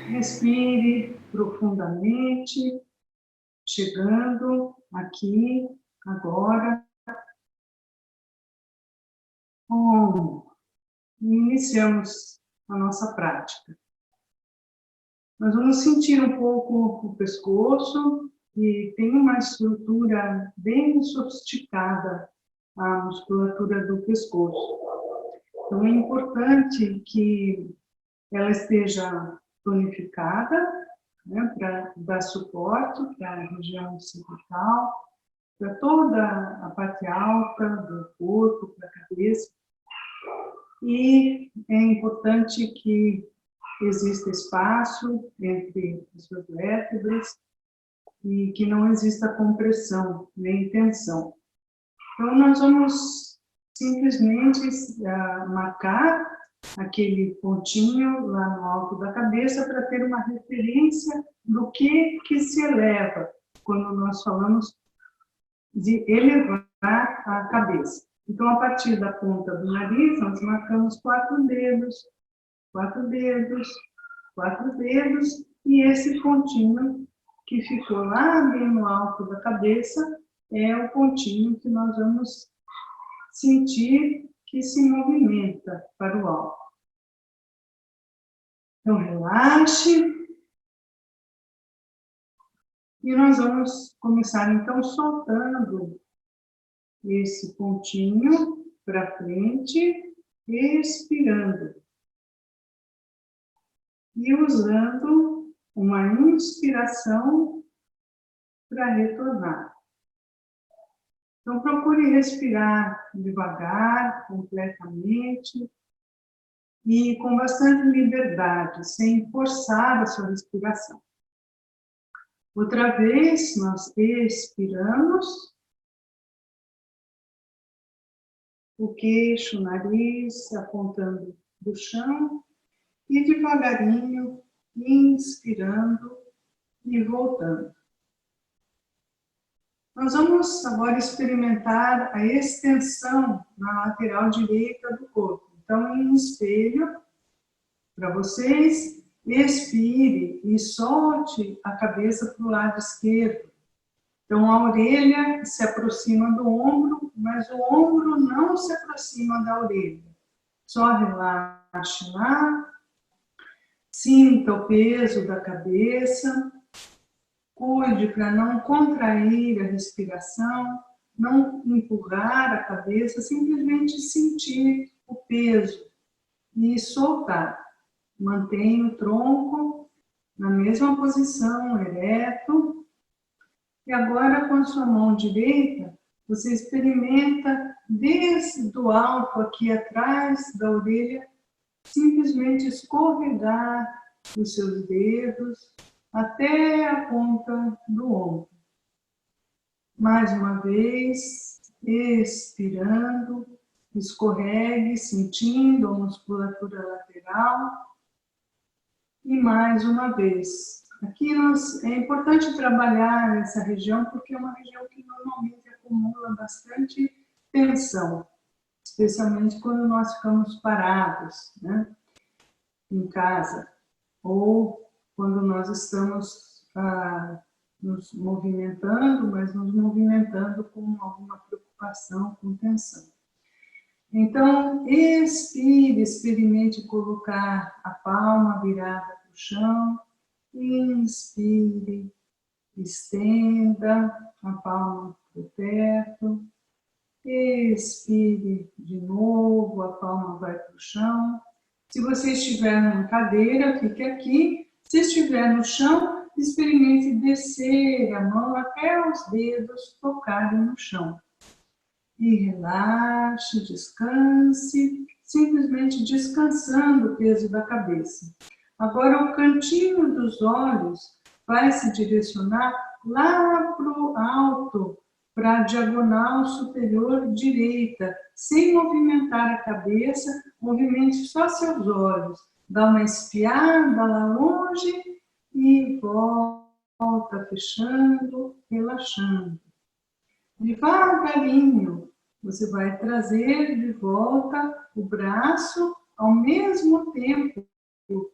Respire profundamente, chegando aqui, agora. Bom, iniciamos a nossa prática. Nós vamos sentir um pouco o pescoço, que tem uma estrutura bem sofisticada, a musculatura do pescoço. Então, é importante que ela esteja tonificada, né, para dar suporte para a região cervical, para toda a parte alta do corpo, para a cabeça. E é importante que exista espaço entre as suas vértebras e que não exista compressão nem tensão. Então, nós vamos simplesmente marcar aquele pontinho lá no alto da cabeça para ter uma referência do que se eleva quando nós falamos de elevar a cabeça. Então, a partir da ponta do nariz, nós marcamos 4 dedos, 4 dedos, 4 dedos, e esse pontinho que ficou lá bem no alto da cabeça é o pontinho que nós vamos sentir que se movimenta para o alto. Então, relaxe. E nós vamos começar, então, soltando esse pontinho para frente, expirando. E usando uma inspiração para retornar. Então, procure respirar devagar, completamente, e com bastante liberdade, sem forçar a sua respiração. Outra vez, nós expiramos, o queixo, o nariz apontando do chão, e devagarinho, inspirando e voltando. Nós vamos agora experimentar a extensão na lateral direita do corpo. Então, em espelho, para vocês, expire e solte a cabeça para o lado esquerdo. Então, a orelha se aproxima do ombro, mas o ombro não se aproxima da orelha. Só relaxe lá, sinta o peso da cabeça, cuide para não contrair a respiração, não empurrar a cabeça, simplesmente sentir o peso e soltar. Mantenha o tronco na mesma posição, ereto. E agora, com a sua mão direita, você experimenta desde o alto, aqui atrás da orelha, simplesmente escorregar os seus dedos até a ponta do ombro. Mais uma vez, expirando, escorregue, sentindo a musculatura lateral. E mais uma vez. Aqui é importante trabalhar essa região, porque é uma região que normalmente acumula bastante tensão, especialmente quando nós ficamos parados, né, em casa, ou quando nós estamos nos movimentando, mas nos movimentando com alguma preocupação, com tensão. Então, expire, experimente colocar a palma virada para o chão, inspire, estenda a palma para o teto, expire de novo, a palma vai para o chão. Se você estiver na cadeira, fique aqui. Se estiver no chão, experimente descer a mão até os dedos tocarem no chão. E relaxe, descanse, simplesmente descansando o peso da cabeça. Agora, o cantinho dos olhos vai se direcionar lá para o alto, para a diagonal superior direita, sem movimentar a cabeça, movimente só seus olhos. Dá uma espiada lá longe e volta, fechando, relaxando. Devagarinho, você vai trazer de volta o braço ao mesmo tempo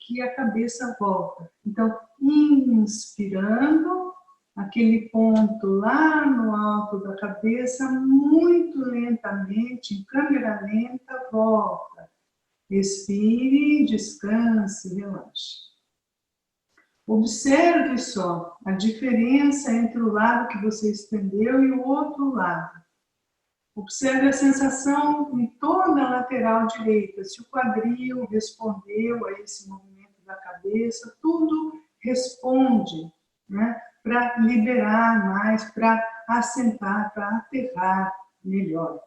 que a cabeça volta. Então, inspirando, aquele ponto lá no alto da cabeça, muito lentamente, em câmera lenta, volta. Expire, descanse, relaxe. Observe só a diferença entre o lado que você estendeu e o outro lado. Observe a sensação em toda a lateral direita, se o quadril respondeu a esse movimento da cabeça, tudo responde, né? Para liberar mais, para assentar, para aterrar melhor.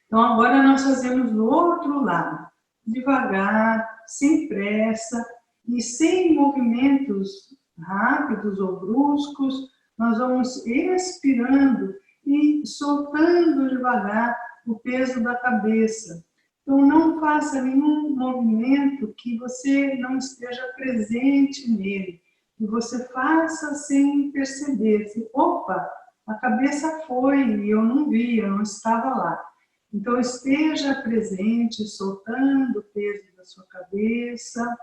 Então, agora nós fazemos do outro lado, devagar, sem pressa e sem movimentos rápidos ou bruscos, nós vamos expirando e soltando devagar o peso da cabeça. Então, não faça nenhum movimento que você não esteja presente nele, que você faça sem perceber. Opa, a cabeça foi e eu não vi, eu não estava lá. Então, esteja presente, soltando o peso da sua cabeça,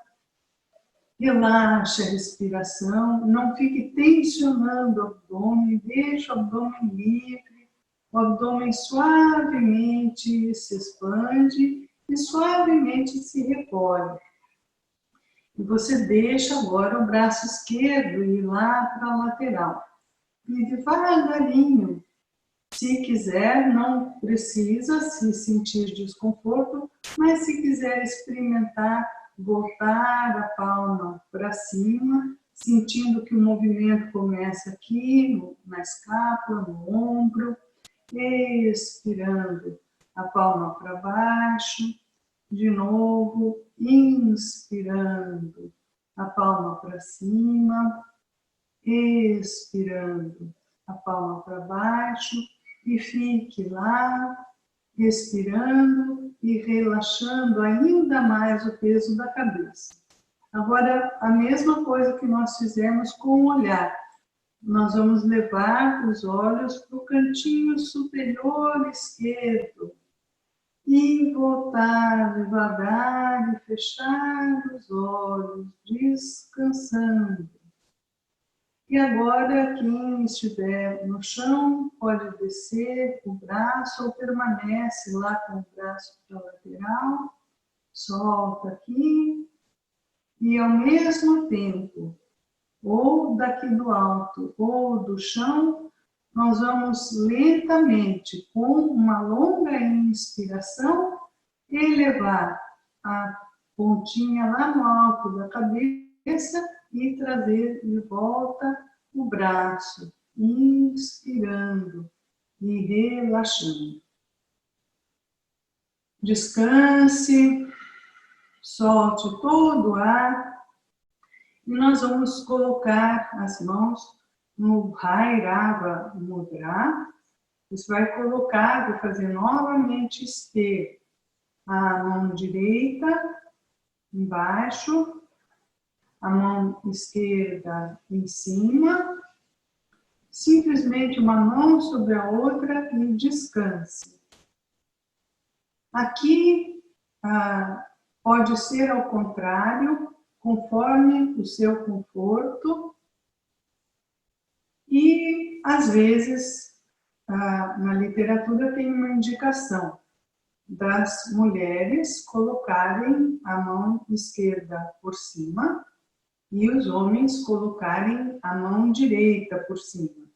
relaxe a respiração, não fique tensionando o abdômen, deixe o abdômen livre, o abdômen suavemente se expande e suavemente se recolhe. E você deixa agora o braço esquerdo ir lá para a lateral. E devagarinho, se quiser, não precisa se sentir desconforto, mas se quiser experimentar, voltar a palma para cima, sentindo que o movimento começa aqui, na escápula, no ombro, expirando a palma para baixo, de novo, inspirando a palma para cima, expirando a palma para baixo, e fique lá, respirando e relaxando ainda mais o peso da cabeça. Agora, a mesma coisa que nós fizemos com o olhar. Nós vamos levar os olhos para o cantinho superior esquerdo e voltar devagar e fechar os olhos, descansando. E agora, quem estiver no chão, pode descer o braço ou permanece lá com o braço para a lateral, solta aqui, e ao mesmo tempo, ou daqui do alto ou do chão, nós vamos lentamente, com uma longa inspiração, elevar a pontinha lá no alto da cabeça e trazer de volta o braço, inspirando e relaxando. Descanse, solte todo o ar e nós vamos colocar as mãos no Bhairava Mudra. Você vai colocar, vai fazer novamente espelho. A mão direita embaixo, a mão esquerda em cima, simplesmente uma mão sobre a outra e descanse. Aqui pode ser ao contrário, conforme o seu conforto, e às vezes na literatura tem uma indicação das mulheres colocarem a mão esquerda por cima e os homens colocarem a mão direita por cima.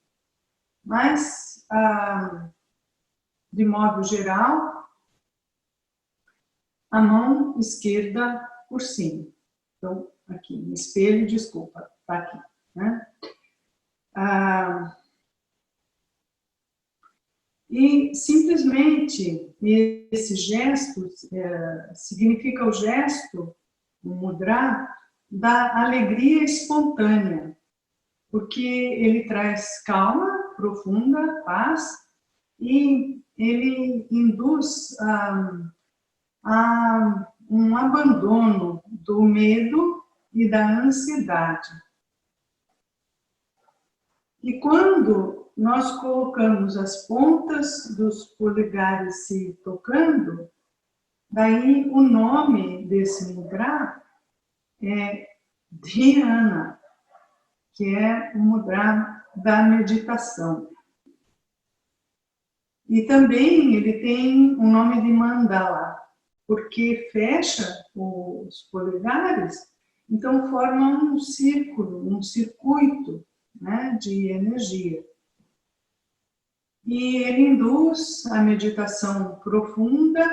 Mas, de modo geral, a mão esquerda por cima. Então, aqui, no espelho, desculpa, está aqui, né? E simplesmente esse gesto significa o gesto, o mudra, da alegria espontânea, porque ele traz calma profunda, paz, e ele induz a um abandono do medo e da ansiedade. E quando nós colocamos as pontas dos polegares se tocando, daí o nome desse mudra é Dhyana, que é o mudra da meditação. E também ele tem o nome de mandala, porque fecha os polegares, então forma um círculo, um circuito, né, de energia. E ele induz a meditação profunda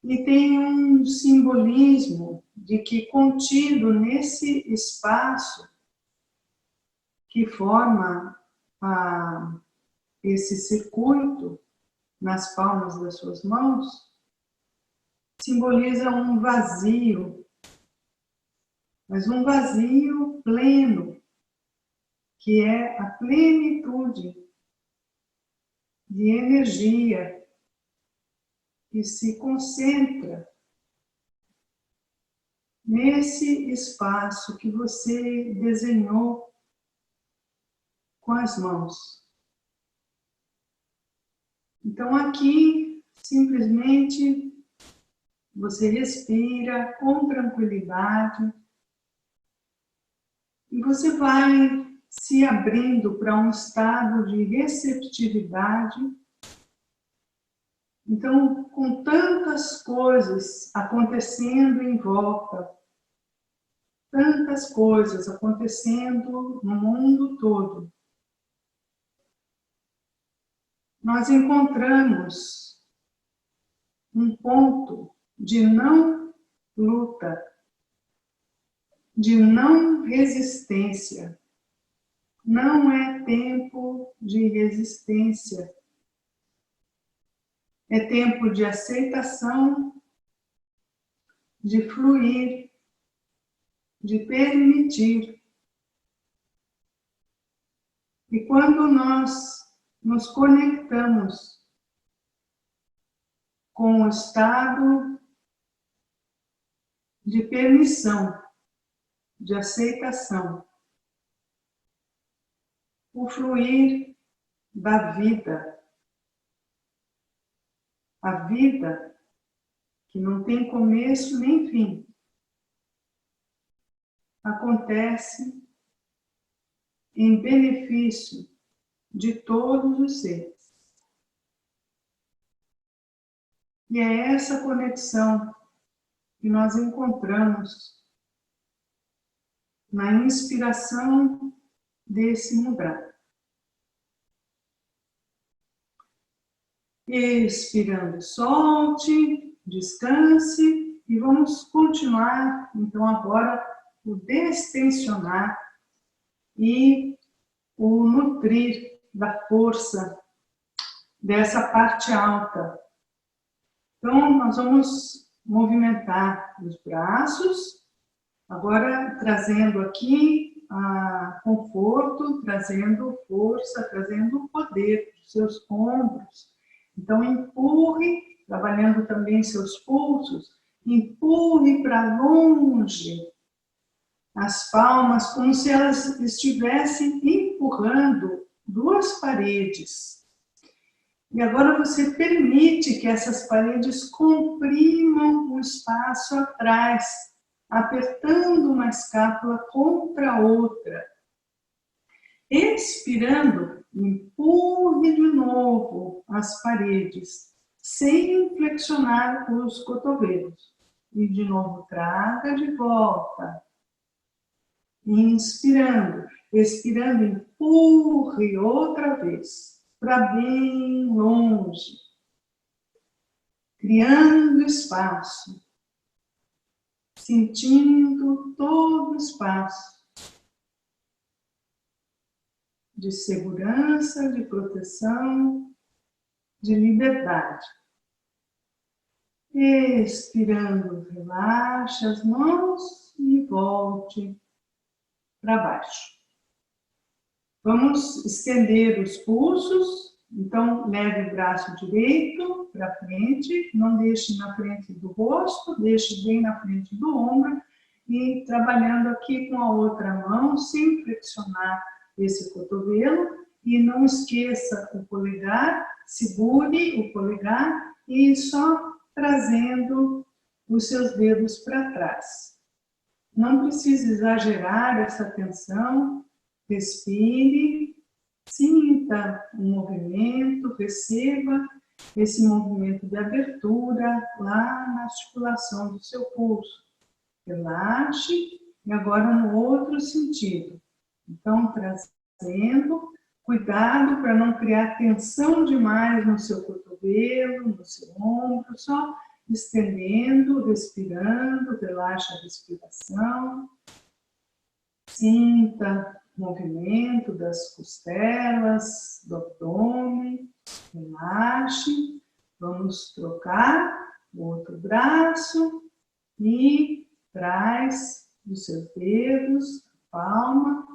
e tem um simbolismo de que contido nesse espaço que forma esse circuito nas palmas das suas mãos, simboliza um vazio, mas um vazio pleno, que é a plenitude de energia que se concentra nesse espaço que você desenhou com as mãos. Então aqui, simplesmente, você respira com tranquilidade e você vai se abrindo para um estado de receptividade. Então, com tantas coisas acontecendo em volta, tantas coisas acontecendo no mundo todo, nós encontramos um ponto de não luta, de não resistência. Não é tempo de resistência. É tempo de aceitação, de fluir, de permitir. E quando nós nos conectamos com o estado de permissão, de aceitação, o fluir da vida, a vida que não tem começo nem fim, acontece em benefício de todos os seres. E é essa conexão que nós encontramos na inspiração desse mudra. Expirando, solte, descanse e vamos continuar, então, agora o destensionar e o nutrir da força dessa parte alta. Então, nós vamos movimentar os braços, agora trazendo aqui conforto, trazendo força, trazendo poder dos seus ombros. Então, empurre, trabalhando também seus pulsos, empurre para longe as palmas, como se elas estivessem empurrando duas paredes. E agora você permite que essas paredes comprimam o espaço atrás, apertando uma escápula contra a outra. Expirando, empurre de novo as paredes, sem flexionar os cotovelos. E de novo, traga de volta. Inspirando, expirando, empurre outra vez, para bem longe. Criando espaço, sentindo todo o espaço de segurança, de proteção, de liberdade. Expirando, relaxe as mãos e volte para baixo. Vamos estender os pulsos, então leve o braço direito para frente, não deixe na frente do rosto, deixe bem na frente do ombro e trabalhando aqui com a outra mão, sem flexionar esse cotovelo e não esqueça o polegar, segure o polegar e só trazendo os seus dedos para trás. Não precisa exagerar essa tensão. Respire, sinta o movimento, receba esse movimento de abertura lá na articulação do seu pulso. Relaxe, e agora no outro sentido. Então, trazendo cuidado para não criar tensão demais no seu cotovelo, no seu ombro, só estendendo, respirando, relaxa a respiração. Sinta o movimento das costelas, do abdômen, relaxe. Vamos trocar o outro braço e traz os seus dedos, a palma,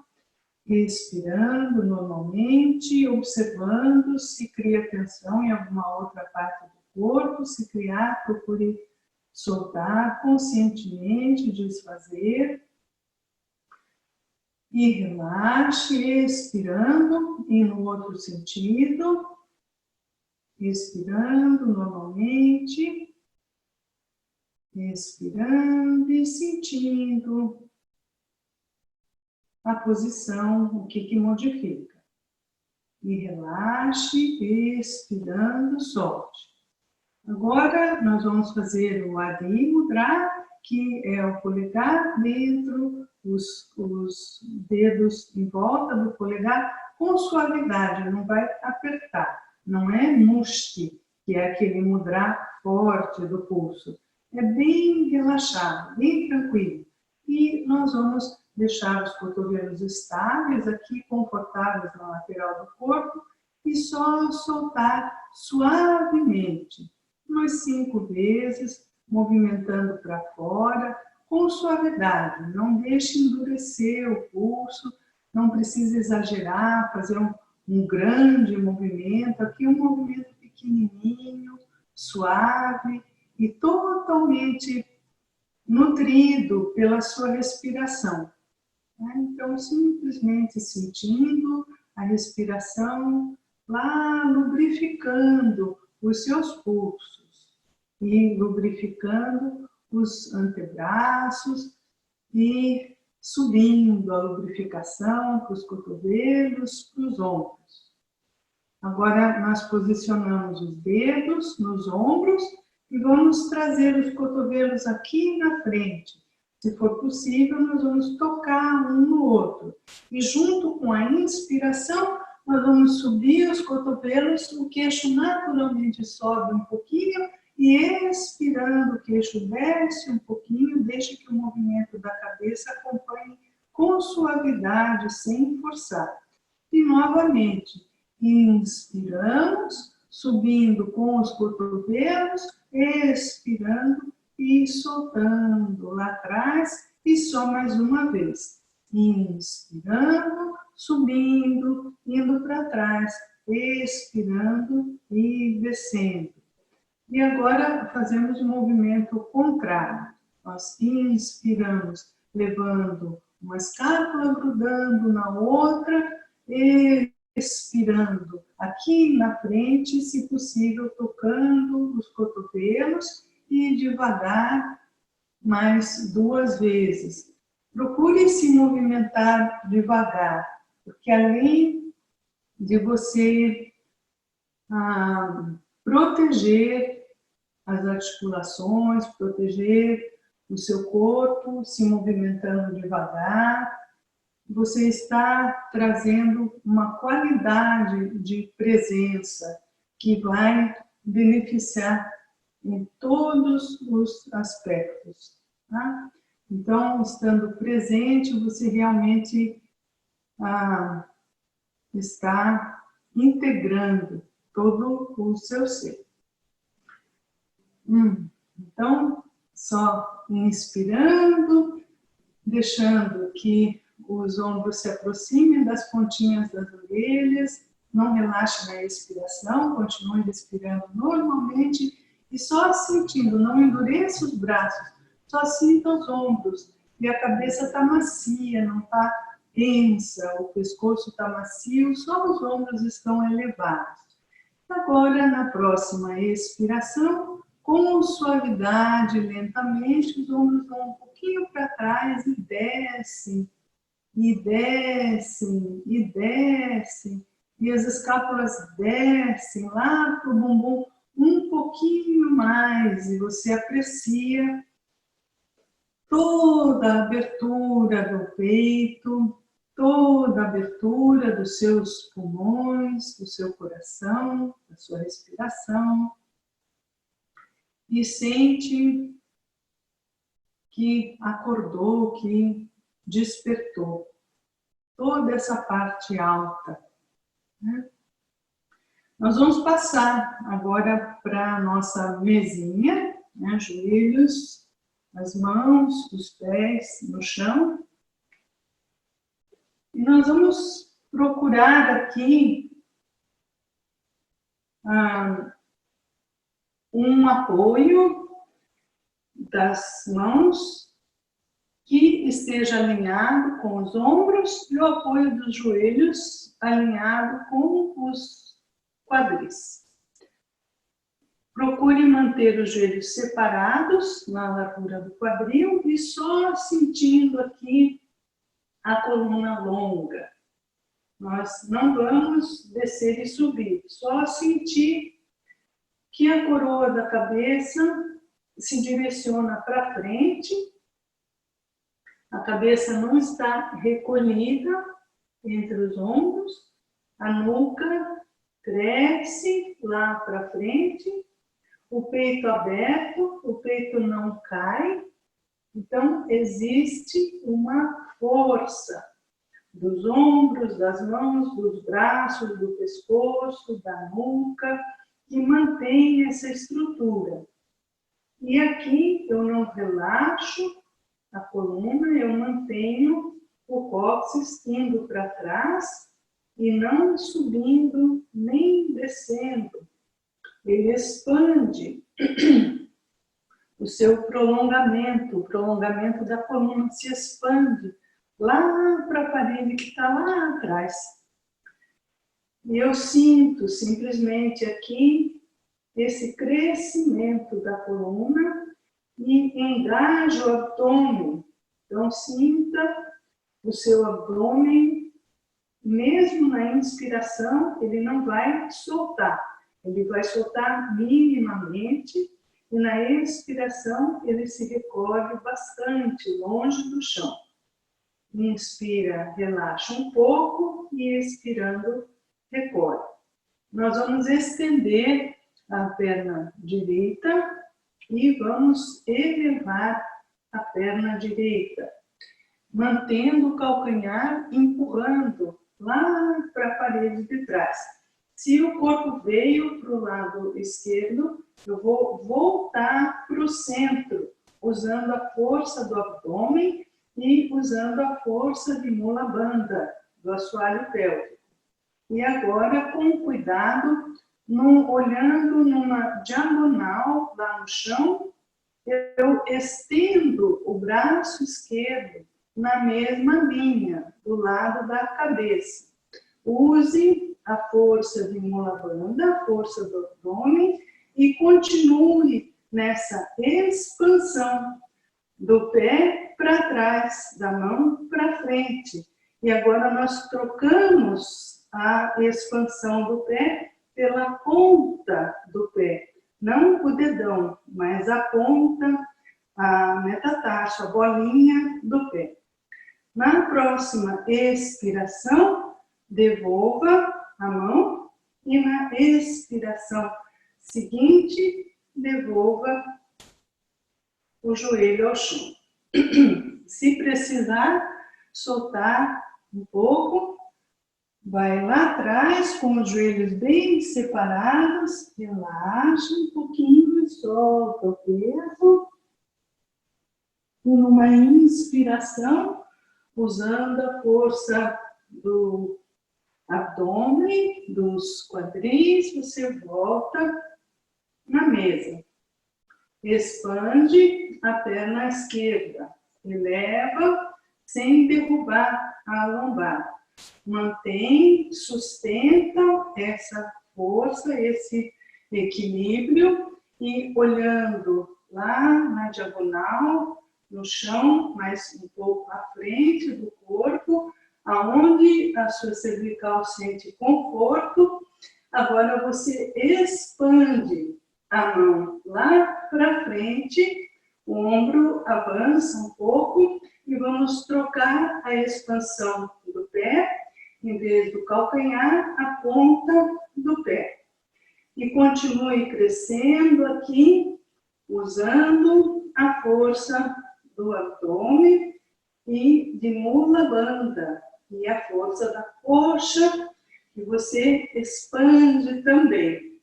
respirando normalmente, observando se cria tensão em alguma outra parte do corpo. Se criar, procure soltar conscientemente, desfazer. E relaxe, expirando, e no outro sentido, expirando normalmente, expirando e sentindo a posição, o que modifica. E relaxe, expirando, solte. Agora, nós vamos fazer o Adi Mudra, que é o polegar dentro, os dedos em volta do polegar, com suavidade, não vai apertar. Não é mushti, que é aquele mudra forte do pulso. É bem relaxado, bem tranquilo. E nós vamos deixar os cotovelos estáveis aqui, confortáveis na lateral do corpo, e só soltar suavemente. Umas 5 vezes, movimentando para fora, com suavidade. Não deixe endurecer o pulso, não precisa exagerar, fazer um grande movimento. Aqui um movimento pequenininho, suave e totalmente nutrido pela sua respiração. Então, simplesmente sentindo a respiração lá, lubrificando os seus pulsos e lubrificando os antebraços e subindo a lubrificação para os cotovelos, para os ombros. Agora, nós posicionamos os dedos nos ombros e vamos trazer os cotovelos aqui na frente. Se for possível, nós vamos tocar um no outro. E junto com a inspiração, nós vamos subir os cotovelos, o queixo naturalmente sobe um pouquinho e expirando, o queixo desce um pouquinho, deixe que o movimento da cabeça acompanhe com suavidade, sem forçar. E novamente, inspiramos, subindo com os cotovelos, expirando e soltando lá atrás, e só mais uma vez. Inspirando, subindo, indo para trás, expirando e descendo. E agora fazemos um movimento contrário. Nós inspiramos, levando uma escápula, grudando na outra, expirando aqui na frente, se possível, tocando os cotovelos e devagar, mais 2 vezes. Procure se movimentar devagar, porque além de você proteger as articulações, proteger o seu corpo, se movimentando devagar, você está trazendo uma qualidade de presença que vai beneficiar em todos os aspectos. Tá? Então, estando presente, você realmente está integrando todo o seu ser. Então, só inspirando, deixando que os ombros se aproximem das pontinhas das orelhas, não relaxe na expiração, continue respirando normalmente e só sentindo, não endureça os braços, só sinta os ombros e a cabeça está macia, não está tensa, o pescoço está macio, só os ombros estão elevados. Agora, na próxima expiração, com suavidade, lentamente, os ombros vão um pouquinho para trás e descem, e descem, e descem. E as escápulas descem lá para o bumbum um pouquinho mais. E você aprecia toda a abertura do peito, toda a abertura dos seus pulmões, do seu coração, da sua respiração. E sente que acordou, que despertou toda essa parte alta, né? Nós vamos passar agora para a nossa mesinha, né? Joelhos, as mãos, os pés no chão. E nós vamos procurar aqui um apoio das mãos que esteja alinhado com os ombros e o apoio dos joelhos alinhado com os quadris. Procure manter os joelhos separados na largura do quadril e só sentindo aqui a coluna longa. Nós não vamos descer e subir, só sentir que a coroa da cabeça se direciona para frente, a cabeça não está recolhida entre os ombros, a nuca cresce lá para frente, o peito aberto, o peito não cai. Então, existe uma força dos ombros, das mãos, dos braços, do pescoço, da nuca, que mantém essa estrutura. E aqui eu não relaxo a coluna, eu mantenho o cóccix indo para trás e não subindo nem descendo. Ele expande o seu prolongamento, o prolongamento da coluna se expande lá para a parede que está lá atrás. E eu sinto simplesmente aqui esse crescimento da coluna e engajo o abdômen. Então, sinta o seu abdômen, mesmo na inspiração, ele não vai soltar. Ele vai soltar minimamente e na expiração ele se recolhe bastante longe do chão. Inspira, relaxa um pouco e expirando, recolhe. Nós vamos estender a perna direita e vamos elevar a perna direita, mantendo o calcanhar empurrando lá para a parede de trás. Se o corpo veio para o lado esquerdo, eu vou voltar para o centro, usando a força do abdômen e usando a força de Mula Bandha, do assoalho pélvico. E agora, com cuidado, olhando numa diagonal lá no chão, eu estendo o braço esquerdo na mesma linha, do lado da cabeça. Use a força de Mula Bandha, a força do abdômen, e continue nessa expansão do pé para trás, da mão para frente. E agora nós trocamos a expansão do pé pela ponta do pé. Não o dedão, mas a ponta, a metatarso, a bolinha do pé. Na próxima expiração, devolva a mão e na expiração seguinte, devolva o joelho ao chão. Se precisar soltar um pouco, vai lá atrás com os joelhos bem separados, relaxa um pouquinho e solta o peso. E numa inspiração, usando a força do abdômen, dos quadris, você volta na mesa. Expande a perna esquerda, eleva sem derrubar a lombar. Mantém, sustenta essa força, esse equilíbrio e olhando lá na diagonal no chão, mas um pouco à frente do corpo, aonde a sua cervical sente conforto. Agora você expande a mão lá para frente, o ombro avança um pouco e vamos trocar a expansão do pé, em vez do calcanhar, a ponta do pé. E continue crescendo aqui, usando a força do abdômen e de mula bandha, e a força da coxa, que você expande também.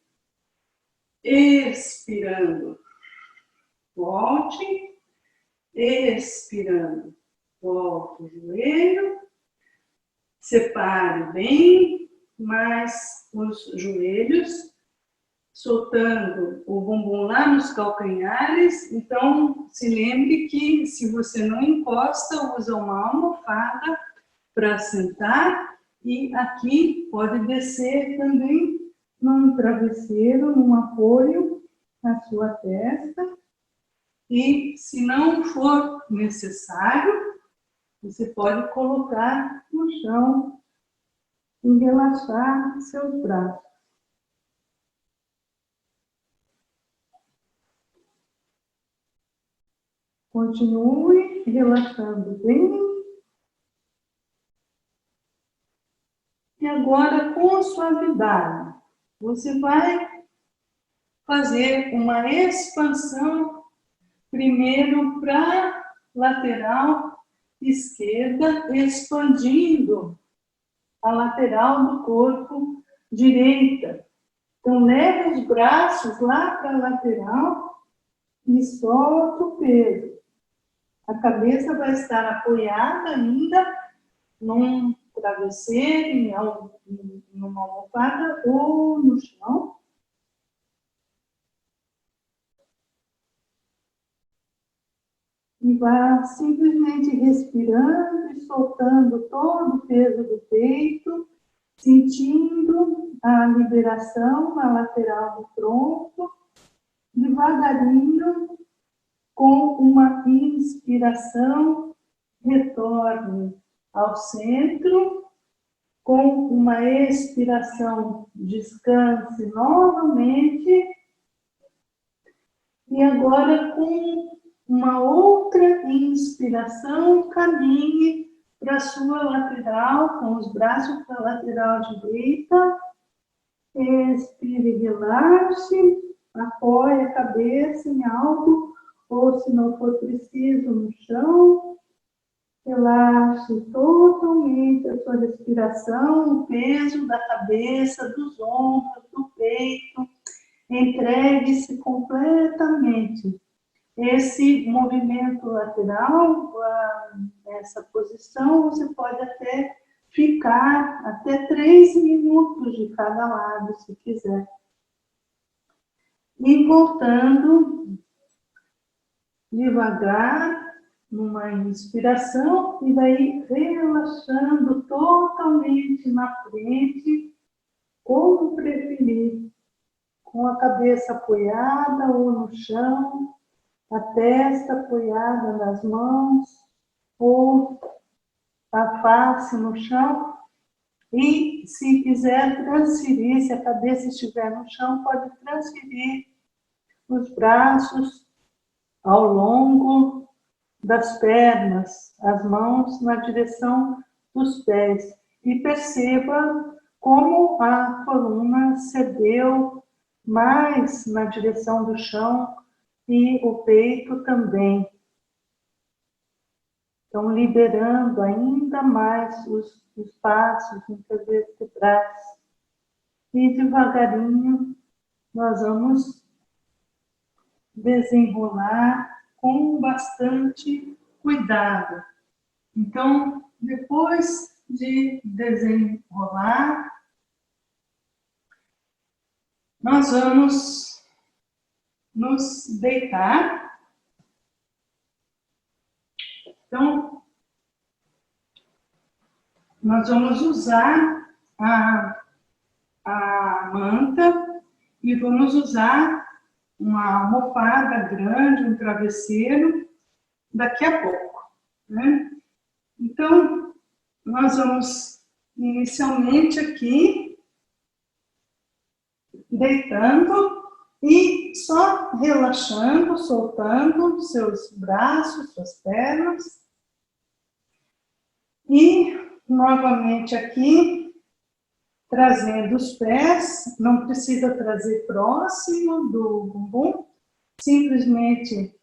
Expirando, volte. Expirando, volte o joelho. Separe bem mais os joelhos, soltando o bumbum lá nos calcanhares. Então, se lembre que se você não encosta, usa uma almofada para sentar. E aqui pode descer também num travesseiro, num apoio na sua testa. E se não for necessário, você pode colocar no chão e relaxar seus braços. Continue relaxando bem. E agora, com suavidade, você vai fazer uma expansão primeiro para a lateral esquerda, expandindo a lateral do corpo direita. Então, leve os braços lá para a lateral e solta o peso. A cabeça vai estar apoiada ainda num travesseiro, numa almofada ou no chão. E vá simplesmente respirando e soltando todo o peso do peito, sentindo a liberação na lateral do tronco, devagarinho, com uma inspiração, retorne ao centro, com uma expiração, descanse novamente, e agora com uma outra inspiração, caminhe para a sua lateral, com os braços para a lateral direita, expire, relaxe, apoie a cabeça em algo, ou se não for preciso, no chão. Relaxe totalmente a sua respiração, o peso da cabeça, dos ombros, do peito. Entregue-se completamente. Esse movimento lateral, essa posição, você pode até ficar até 3 minutos de cada lado, se quiser. E voltando devagar, numa inspiração, e daí relaxando totalmente na frente, como preferir, com a cabeça apoiada ou no chão, a testa apoiada nas mãos, ou a face no chão. E se quiser transferir, se a cabeça estiver no chão, pode transferir os braços ao longo das pernas, as mãos na direção dos pés. E perceba como a coluna cedeu mais na direção do chão e o peito também. Então, liberando ainda mais os espaços intervertebrais. E devagarinho nós vamos desenrolar com bastante cuidado. Então, depois de desenrolar, nós vamos nos deitar. Então, nós vamos usar a manta e vamos usar uma almofada grande, um travesseiro, daqui a pouco, né? Então, nós vamos inicialmente aqui, deitando e só relaxando, soltando seus braços, suas pernas. E, novamente aqui, trazendo os pés, não precisa trazer próximo do bumbum, simplesmente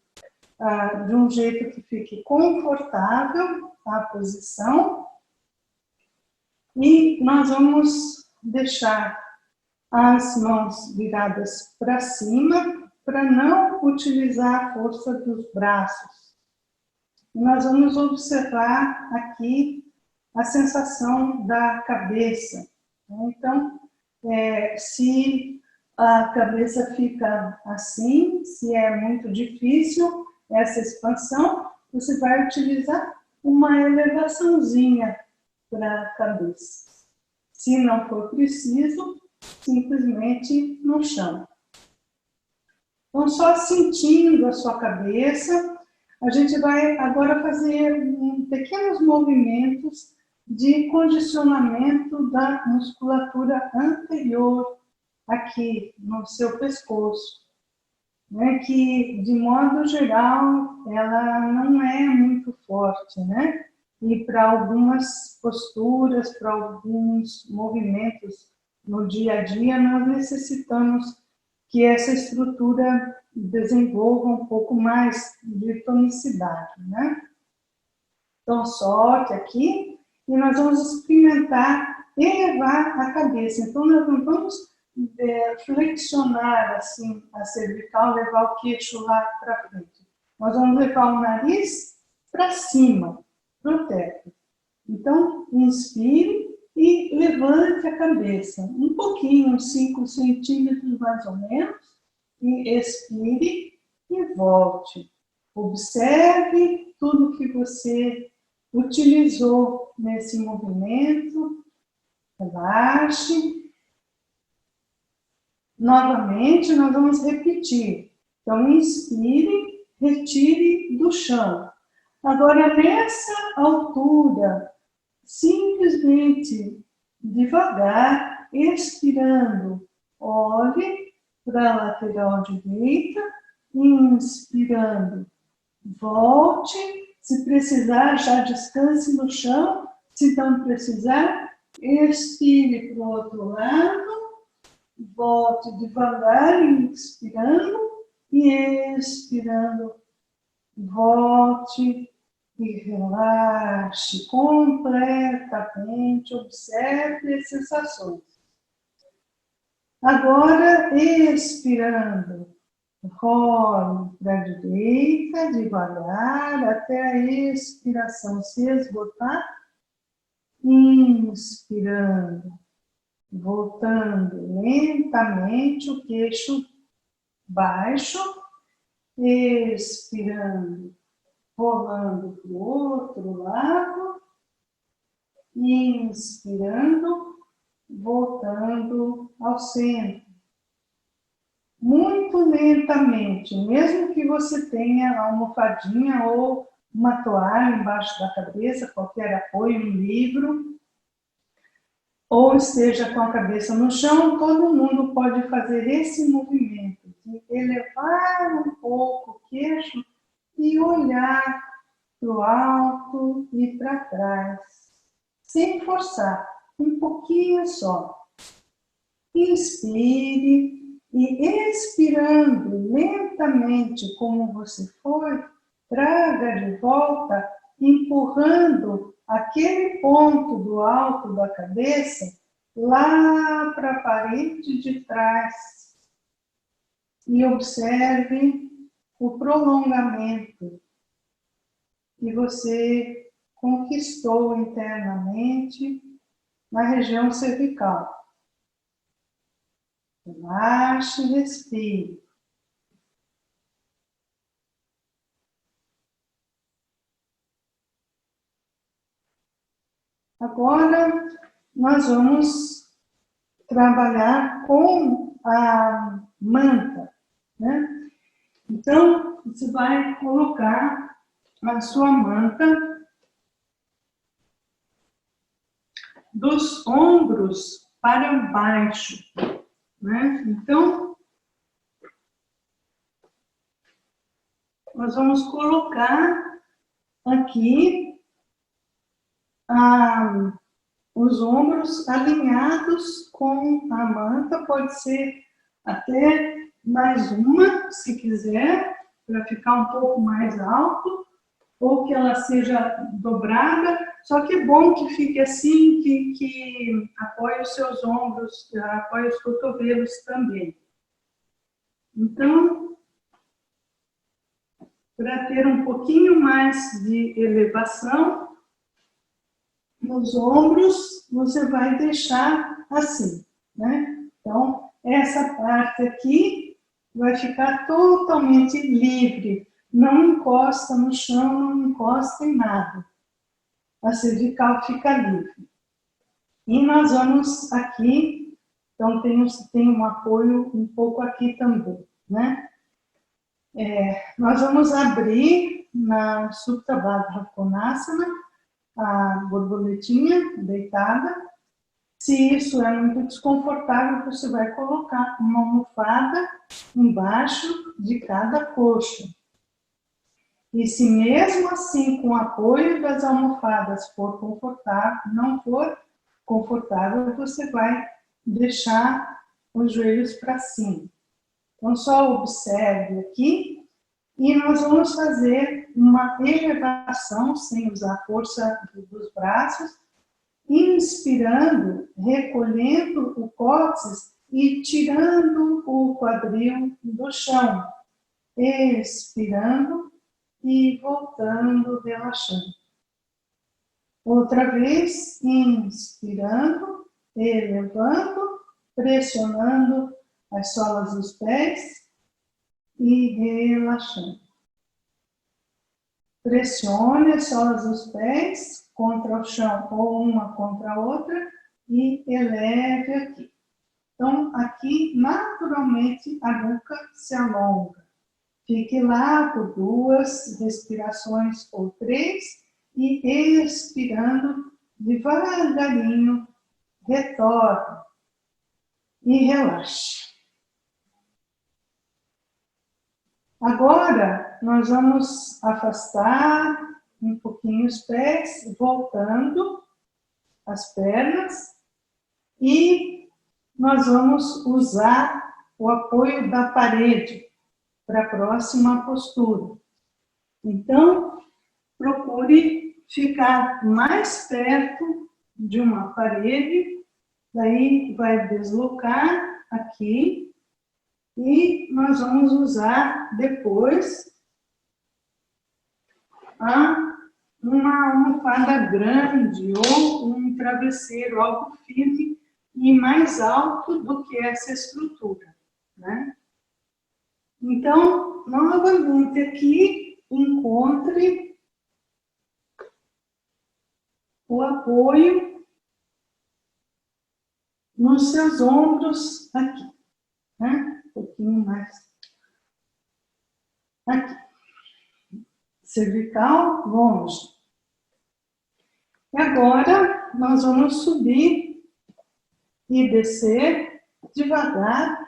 de um jeito que fique confortável a posição. E nós vamos deixar as mãos viradas para cima, para não utilizar a força dos braços. E nós vamos observar aqui a sensação da cabeça. Então, se a cabeça fica assim, se é muito difícil essa expansão, você vai utilizar uma elevaçãozinha para a cabeça. Se não for preciso, simplesmente no chão. Então, só sentindo a sua cabeça, a gente vai agora fazer pequenos movimentos de condicionamento da musculatura anterior aqui no seu pescoço, né? Que de modo geral ela não é muito forte, né? E para algumas posturas, para alguns movimentos no dia a dia, nós necessitamos que essa estrutura desenvolva um pouco mais de tonicidade, né? Então, solte aqui e nós vamos experimentar elevar a cabeça. Então, nós não vamos flexionar assim a cervical, levar o queixo lá para frente. Nós vamos levar o nariz para cima, para o teto. Então, inspire e levante a cabeça, um pouquinho, uns 5 centímetros mais ou menos, e expire e volte. Observe tudo que você utilizou nesse movimento, relaxe. Novamente, nós vamos repetir. Então, inspire, retire do chão. Agora, nessa altura, simplesmente, devagar, expirando, olhe para a lateral direita, inspirando, volte, se precisar, já descanse no chão, se não precisar, expire para o outro lado, volte devagar, inspirando e expirando, volte e relaxe completamente, observe as sensações. Agora, expirando, role para a direita, devagar, até a expiração se esgotar, inspirando, voltando lentamente o queixo baixo, expirando, rolando para o outro lado, inspirando, voltando ao centro. Muito lentamente, mesmo que você tenha a almofadinha ou uma toalha embaixo da cabeça, qualquer apoio, um livro, ou esteja com a cabeça no chão, todo mundo pode fazer esse movimento, de elevar um pouco o queixo e olhar para o alto e para trás, sem forçar, um pouquinho só. Inspire e expirando lentamente como você foi, traga de volta, empurrando aquele ponto do alto da cabeça lá para a parede de trás. E observe o prolongamento que você conquistou internamente na região cervical. Relaxe e respire. Agora, nós vamos trabalhar com a manta, né? Então, você vai colocar a sua manta dos ombros para baixo, né? Então, nós vamos colocar aqui os ombros alinhados com a manta, pode ser até mais uma, se quiser, para ficar um pouco mais alto, ou que ela seja dobrada, só que é bom que fique assim, que apoie os seus ombros, apoie os cotovelos também. Então, para ter um pouquinho mais de elevação nos ombros, você vai deixar assim, né? Então, essa parte aqui vai ficar totalmente livre, não encosta no chão, não encosta em nada. A cervical fica livre. E nós vamos aqui, então tem um apoio um pouco aqui também, né? Nós vamos abrir na Supta Baddha Konasana, a borboletinha deitada. Se isso é muito desconfortável, você vai colocar uma almofada embaixo de cada coxa. E se mesmo assim, com o apoio das almofadas for confortável, não for confortável, você vai deixar os joelhos para cima. Então, só observe aqui e nós vamos fazer uma elevação sem usar a força dos braços, inspirando, recolhendo o cóccix e tirando o quadril do chão. Expirando e voltando, relaxando. Outra vez, inspirando, elevando, pressionando as solas dos pés e relaxando. Pressione as solas dos pés contra o chão ou uma contra a outra e eleve aqui. Então, aqui, naturalmente, a nuca se alonga. Fique lá por 2 respirações ou 3 e expirando devagarinho, retorne e relaxe. Agora, nós vamos afastar um pouquinho os pés, voltando as pernas e nós vamos usar o apoio da parede para a próxima postura. Então, procure ficar mais perto de uma parede, daí vai deslocar aqui e nós vamos usar depois uma almofada grande ou um travesseiro, algo firme e mais alto do que essa estrutura, né? Então, novamente aqui, encontre o apoio nos seus ombros aqui, né? Um pouquinho mais aqui. Cervical, longe. E agora, nós vamos subir e descer devagar,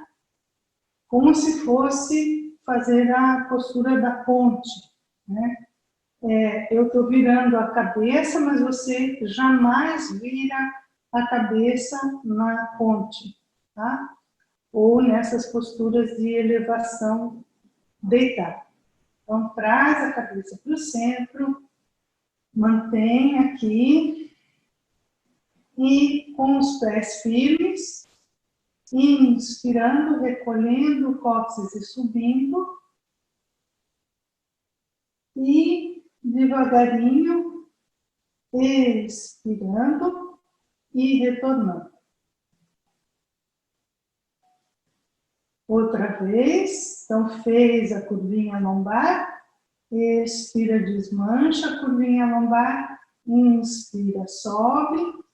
como se fosse fazer a postura da ponte, né? Eu estou virando a cabeça, mas você jamais vira a cabeça na ponte, tá? Ou nessas posturas de elevação deitada. Então, traz a cabeça para o centro, mantém aqui e com os pés firmes, inspirando, recolhendo o cóccix e subindo. E devagarinho, expirando e retornando. Outra vez, então fez a curvinha lombar, expira, desmancha a curvinha lombar, inspira, sobe.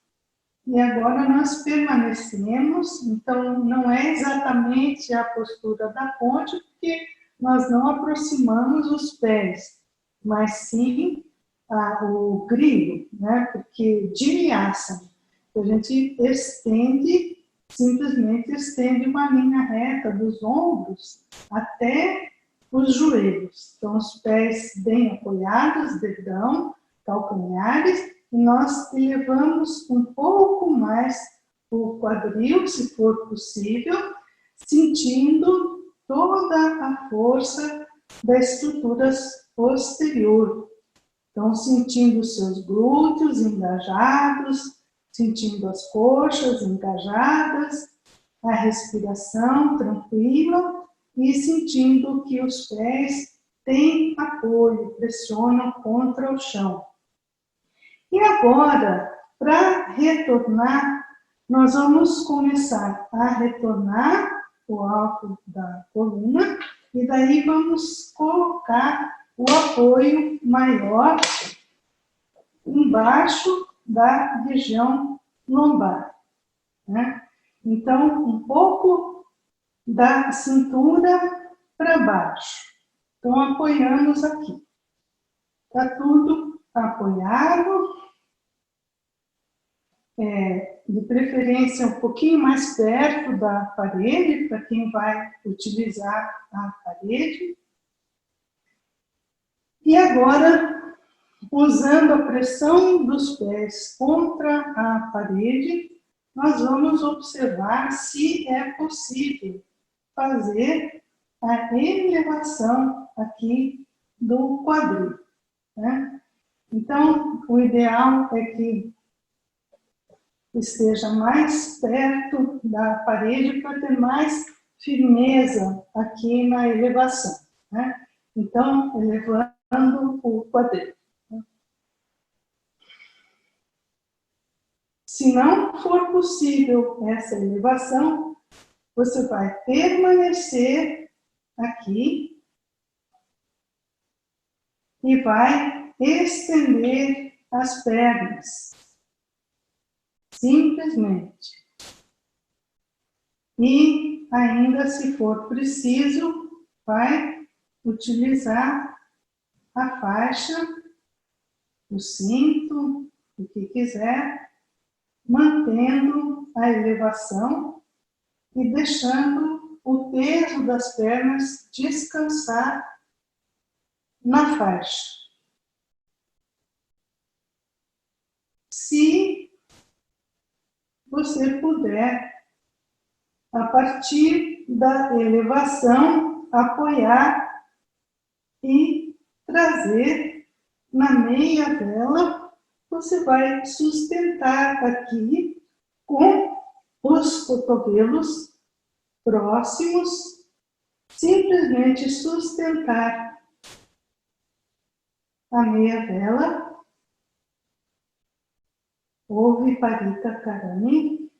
E agora nós permanecemos, então não é exatamente a postura da ponte, porque nós não aproximamos os pés. mas sim o grilo, né? Porque Vinyasa, a gente estende, simplesmente estende uma linha reta dos ombros até os joelhos. Então, os pés bem apoiados, dedão, calcanhares, e nós elevamos um pouco mais o quadril, se for possível, sentindo toda a força das estruturas posterior. Então, sentindo os seus glúteos engajados, sentindo as coxas engajadas, a respiração tranquila e sentindo que os pés têm apoio, pressionam contra o chão. E agora, para retornar, nós vamos começar a retornar o alto da coluna e daí vamos colocar o apoio maior embaixo da região lombar, né? Então, um pouco da cintura para baixo. Então, apoiamos aqui. Está tudo apoiado. De preferência um pouquinho mais perto da parede, para quem vai utilizar a parede. E agora, usando a pressão dos pés contra a parede, nós vamos observar se é possível fazer a elevação aqui do quadril, né? Então, o ideal é que esteja mais perto da parede para ter mais firmeza aqui na elevação, né? Então, elevando o quadril. Se não for possível essa elevação, você vai permanecer aqui e vai estender as pernas. Simplesmente. E ainda, se for preciso, vai utilizar a faixa, o cinto, o que quiser, mantendo a elevação e deixando o peso das pernas descansar na faixa. Se você puder, a partir da elevação, apoiar e trazer na meia vela, você vai sustentar aqui com os cotovelos próximos, simplesmente sustentar a meia vela, ou Viparita Karani.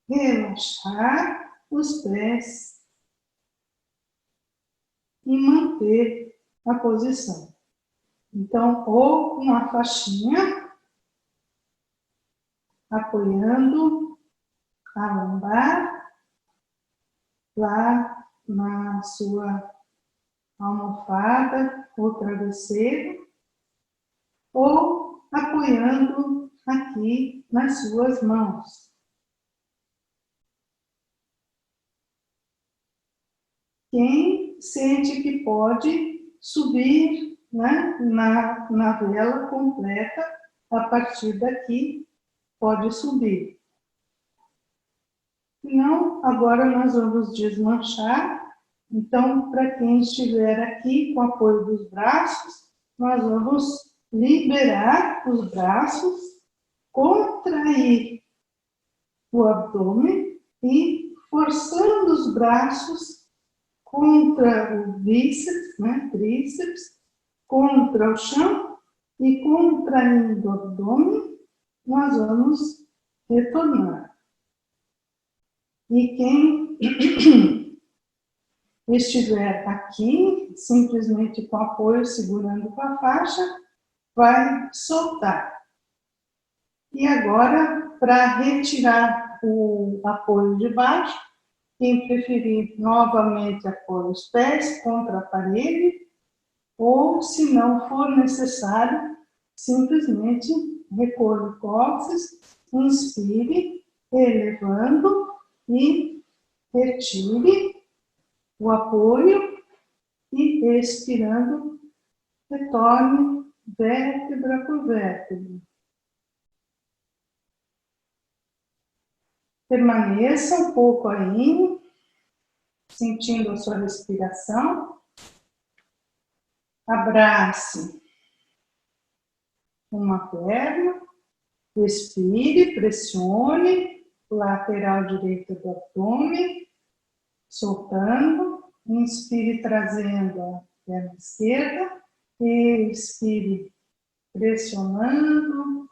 Relaxar os pés e manter a posição. Então, ou com a faixinha, apoiando a lombar lá na sua almofada ou travesseiro, ou apoiando aqui nas suas mãos. Quem sente que pode subir, né, na vela completa, a partir daqui, pode subir. Não, agora nós vamos desmanchar. Então, para quem estiver aqui com o apoio dos braços, nós vamos liberar os braços, contrair o abdômen e forçando os braços contra o bíceps, né, tríceps, contra o chão e contraindo o abdômen, nós vamos retornar. E quem estiver aqui, simplesmente com apoio, segurando com a faixa, vai soltar. E agora, para retirar o apoio de baixo, Quem preferir, novamente apoia os pés contra a parede, ou, se não for necessário, simplesmente recolhe o cóccix, inspire, elevando e retire o apoio e expirando, retorne vértebra por vértebra. Permaneça um pouco aí, sentindo a sua respiração. Abrace uma perna, expire, pressione o lateral direito do abdômen, soltando, inspire trazendo a perna esquerda, expire pressionando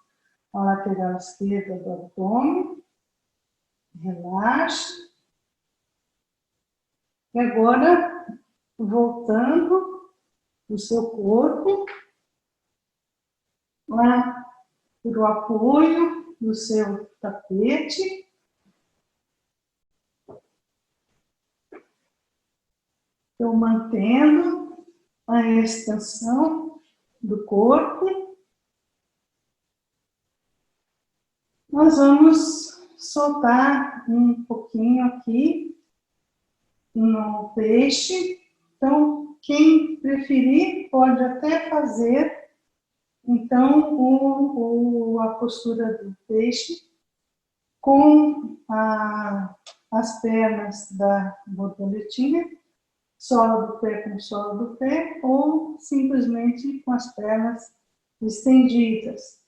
a lateral esquerda do abdômen, relaxe. E agora, voltando o seu corpo lá para o apoio do seu tapete. Então, mantendo a extensão do corpo, nós vamos soltar um pouquinho aqui no peixe. Então, quem preferir pode até fazer, então, a postura do peixe com as pernas da borboletinha, sola do pé com sola do pé, ou simplesmente com as pernas estendidas.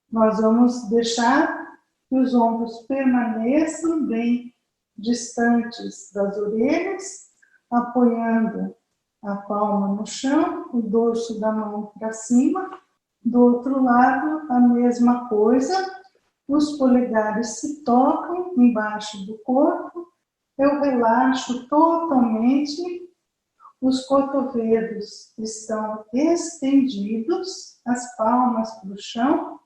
Nós vamos deixar que os ombros permaneçam bem distantes das orelhas, apoiando a palma no chão, o dorso da mão para cima. Do outro lado, a mesma coisa, os polegares se tocam embaixo do corpo, eu relaxo totalmente, os cotovelos estão estendidos, as palmas para o chão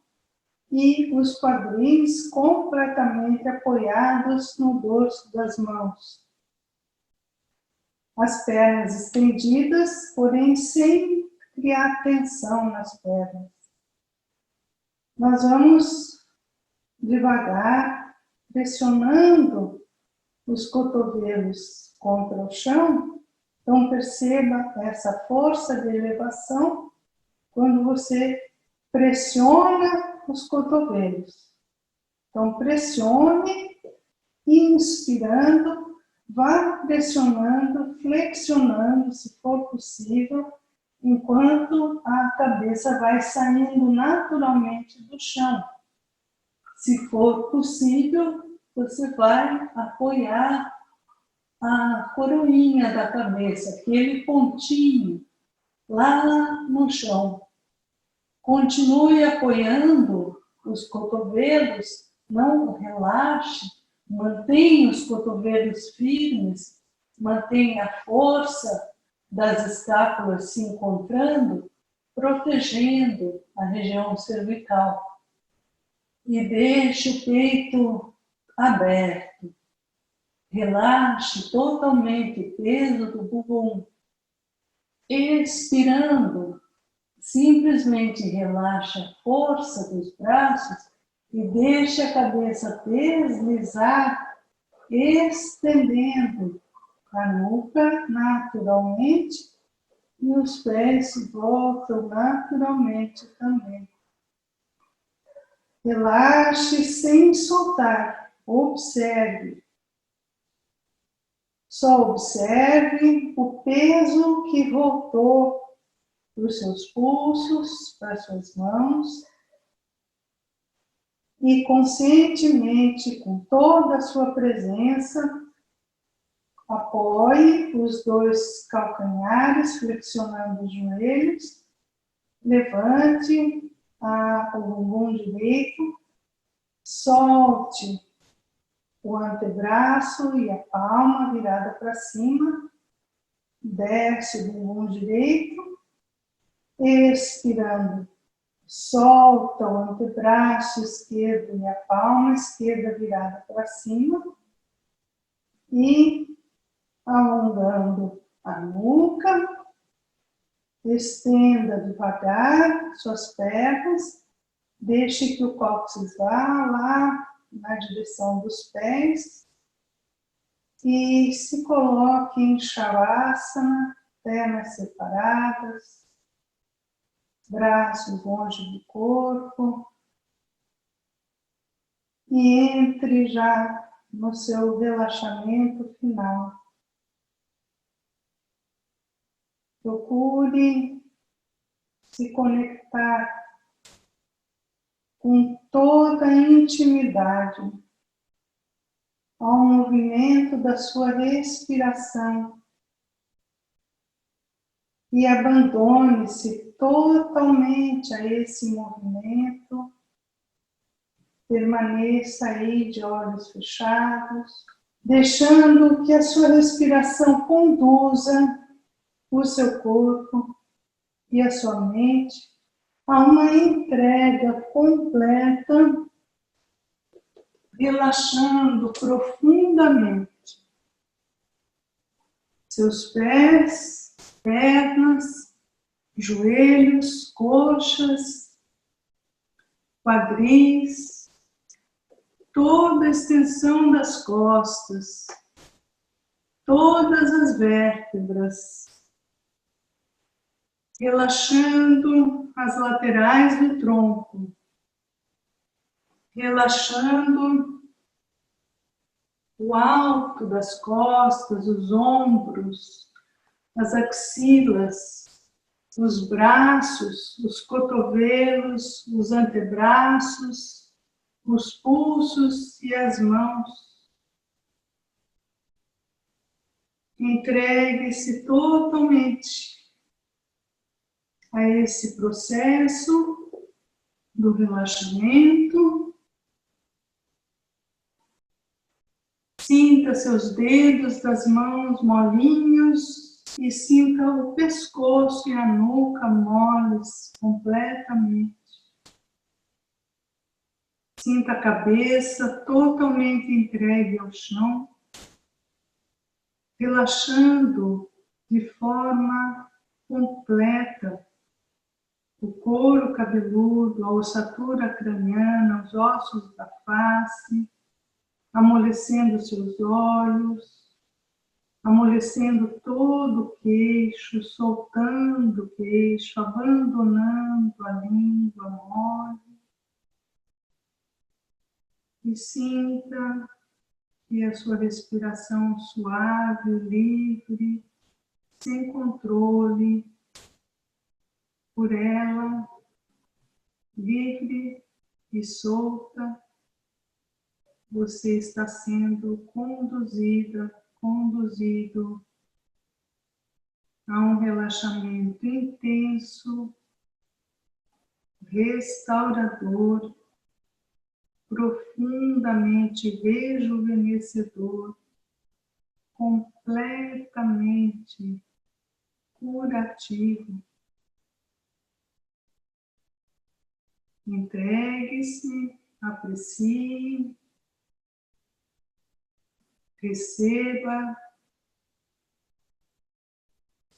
e os quadris completamente apoiados no dorso das mãos. As pernas estendidas, porém sem criar tensão nas pernas. Nós vamos devagar, pressionando os cotovelos contra o chão. Então, perceba essa força de elevação quando você pressiona os cotovelos. Então, pressione, inspirando, vá pressionando, flexionando, se for possível, enquanto a cabeça vai saindo naturalmente do chão. Se for possível, você vai apoiar a coroinha da cabeça, aquele pontinho lá no chão. Continue apoiando os cotovelos, não relaxe, mantenha os cotovelos firmes, mantenha a força das escápulas se encontrando, protegendo a região cervical. E deixe o peito aberto. Relaxe totalmente o peso do bumbum. Expirando, simplesmente relaxa a força dos braços e deixe a cabeça deslizar, estendendo a nuca naturalmente e os pés voltam naturalmente também. Relaxe sem soltar, observe. Só observe o peso que voltou para os seus pulsos, para as suas mãos. E conscientemente, com toda a sua presença, apoie os dois calcanhares, flexionando os joelhos. Levante o bumbum direito, solte o antebraço e a palma virada para cima, desce o bumbum direito, expirando, solta o antebraço esquerdo e a palma esquerda virada para cima, E alongando a nuca, estenda devagar suas pernas, deixe que o cóccix vá lá na direção dos pés e se coloque em Shavasana, pernas separadas, braços longe do corpo e entre já no seu relaxamento final. Procure se conectar com toda a intimidade ao movimento da sua respiração e abandone-se totalmente a esse movimento. Permaneça aí de olhos fechados, deixando que a sua respiração conduza o seu corpo e a sua mente a uma entrega completa, relaxando profundamente seus pés, pernas, joelhos, coxas, quadris, toda a extensão das costas, todas as vértebras, relaxando as laterais do tronco, relaxando o alto das costas, os ombros, as axilas, os braços, os cotovelos, os antebraços, os pulsos e as mãos. Entregue-se totalmente a esse processo do relaxamento. Sinta seus dedos das mãos molinhos e sinta o pescoço e a nuca moles completamente. Sinta a cabeça totalmente entregue ao chão, relaxando de forma completa o couro cabeludo, a ossatura craniana, os ossos da face, amolecendo seus olhos, amolecendo todo o queixo, soltando o queixo, abandonando a língua mole. E sinta que a sua respiração suave, livre, sem controle por ela, livre e solta, você está sendo conduzido a um relaxamento intenso, restaurador, profundamente rejuvenescedor, completamente curativo. Entregue-se, aprecie, receba,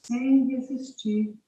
sem resistir.